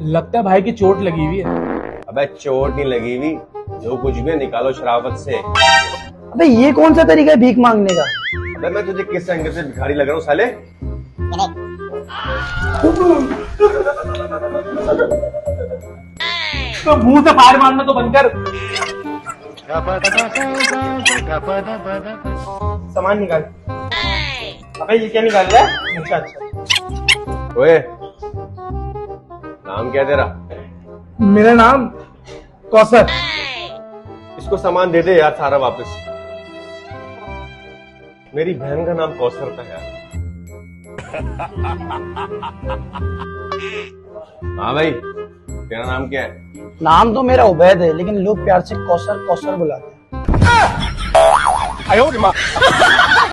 लगता है भाई की चोट लगी हुई है। अबे चोट नहीं लगी हुई, जो कुछ भी है निकालो शराफत से। अबे ये कौन सा तरीका है भीख मांगने का? अबे मैं तुझे किस एंगल से भिखारी लग रहा हूँ साले? तो मुंह से फायर मारना तो बंद कर। सामान निकाल। अबे ये क्या निकाल रहा है? अच्छा अच्छा। ओए, नाम क्या तेरा? मेरा नाम कौसर। इसको सामान दे दे यार सारा वापस। मेरी बहन का नाम कौसर था यार। हाँ भाई, तेरा नाम क्या है? नाम तो मेरा उबैद है, लेकिन लोग प्यार से कौसर कौसर बुलाते हैं।